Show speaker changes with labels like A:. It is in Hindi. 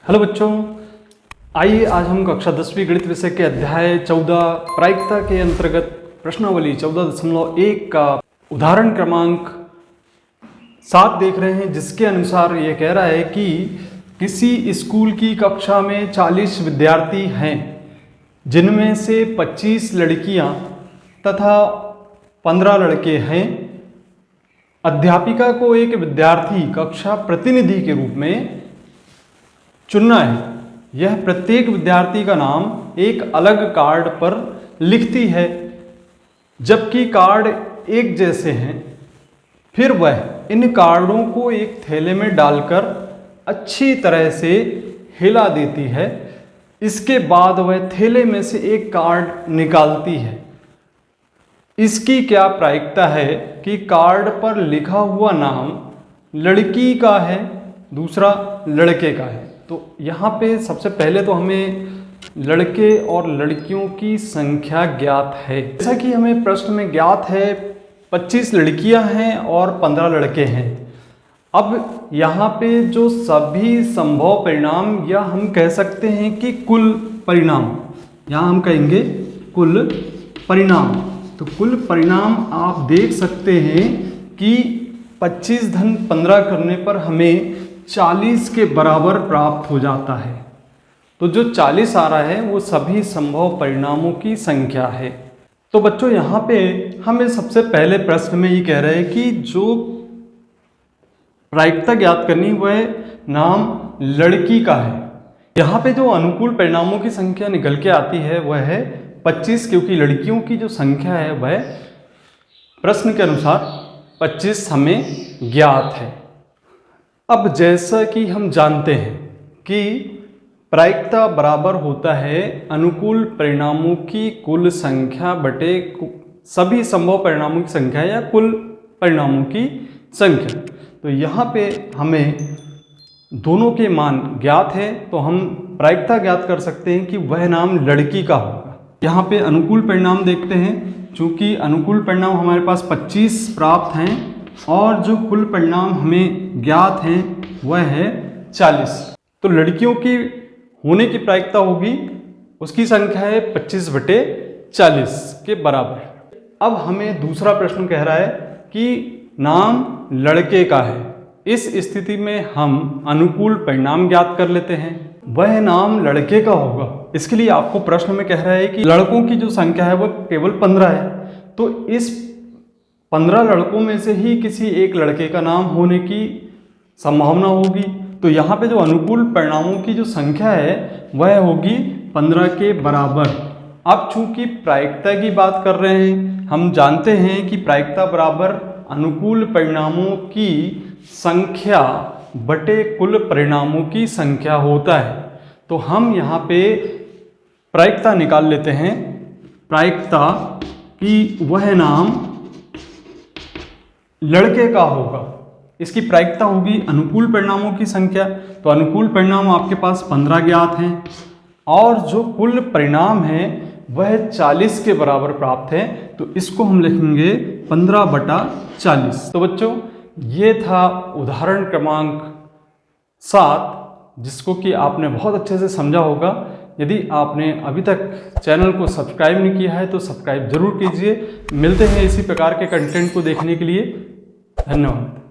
A: हेलो बच्चों, आइए आज हम कक्षा 10वीं गणित विषय के अध्याय 14 प्रायिकता के अंतर्गत प्रश्नावली 14.1 का उदाहरण क्रमांक 7 देख रहे हैं, जिसके अनुसार ये कह रहा है कि किसी स्कूल की कक्षा में 40 विद्यार्थी हैं, जिनमें से 25 लड़कियां तथा 15 लड़के हैं। अध्यापिका को एक विद्यार्थी कक्षा प्रतिनिधि के रूप में चुनना है। यह प्रत्येक विद्यार्थी का नाम एक अलग कार्ड पर लिखती है, जबकि कार्ड एक जैसे हैं। फिर वह इन कार्डों को एक थैले में डालकर अच्छी तरह से हिला देती है। इसके बाद वह थैले में से एक कार्ड निकालती है। इसकी क्या प्रायिकता है कि कार्ड पर लिखा हुआ नाम लड़की का है, दूसरा लड़के का है। तो यहाँ पे सबसे पहले तो हमें लड़के और लड़कियों की संख्या ज्ञात है। जैसा कि हमें प्रश्न में ज्ञात है 25 लड़कियां हैं और 15 लड़के हैं। अब यहाँ पे जो सभी संभव परिणाम, या हम कह सकते हैं कि कुल परिणाम, यहाँ हम कहेंगे कुल परिणाम। तो कुल परिणाम आप देख सकते हैं कि 25 धन 15 करने पर हमें 40 के बराबर प्राप्त हो जाता है। तो जो 40 आ रहा है वो सभी संभव परिणामों की संख्या है। तो बच्चों यहाँ पे हमें सबसे पहले प्रश्न में ये कह रहे हैं कि जो प्रायिकता ज्ञात करनी वह नाम लड़की का है। यहाँ पे जो अनुकूल परिणामों की संख्या निकल के आती है वह है 25, क्योंकि लड़कियों की जो संख्या है वह प्रश्न के अनुसार 25 हमें ज्ञात है। अब जैसा कि हम जानते हैं कि प्रायिकता बराबर होता है अनुकूल परिणामों की कुल संख्या बटे सभी संभव परिणामों की संख्या या कुल परिणामों की संख्या। तो यहाँ पे हमें दोनों के मान ज्ञात है, तो हम प्रायिकता ज्ञात कर सकते हैं कि वह नाम लड़की का होगा। यहाँ पे अनुकूल परिणाम देखते हैं। चूँकि अनुकूल परिणाम हमारे पास 25 प्राप्त हैं और जो कुल परिणाम हमें ज्ञात हैं वह है 40। तो लड़कियों की होने की प्रायिकता होगी, उसकी संख्या है 25/40 के बराबर। अब हमें दूसरा प्रश्न कह रहा है कि नाम लड़के का है। इस स्थिति में हम अनुकूल परिणाम ज्ञात कर लेते हैं। वह नाम लड़के का होगा। इसके लिए आपको प्रश्न में कह रहा है कि लड़कों की जो संख्या है वह केवल 15 है। तो इस 15 लड़कों में से ही किसी एक लड़के का नाम होने की संभावना होगी। तो यहाँ पे जो अनुकूल परिणामों की जो संख्या है वह होगी 15 के बराबर। अब चूंकि प्रायिकता की बात कर रहे हैं, हम जानते हैं कि प्रायिकता बराबर अनुकूल परिणामों की संख्या बटे कुल परिणामों की संख्या होता है। तो हम यहाँ पे प्रायिकता निकाल लेते हैं। प्रायिकता कि वह नाम लड़के का होगा। इसकी प्रायिकता होगी अनुकूल परिणामों की संख्या। तो अनुकूल परिणाम आपके पास 15 ज्ञात हैं और जो कुल परिणाम है वह 40 के बराबर प्राप्त है। तो इसको हम लिखेंगे 15/40। तो बच्चों ये था उदाहरण क्रमांक 7, जिसको कि आपने बहुत अच्छे से समझा होगा। यदि आपने अभी तक चैनल को सब्सक्राइब नहीं किया है तो सब्सक्राइब जरूर कीजिए। मिलते हैं इसी प्रकार के कंटेंट को देखने के लिए। धन्यवाद।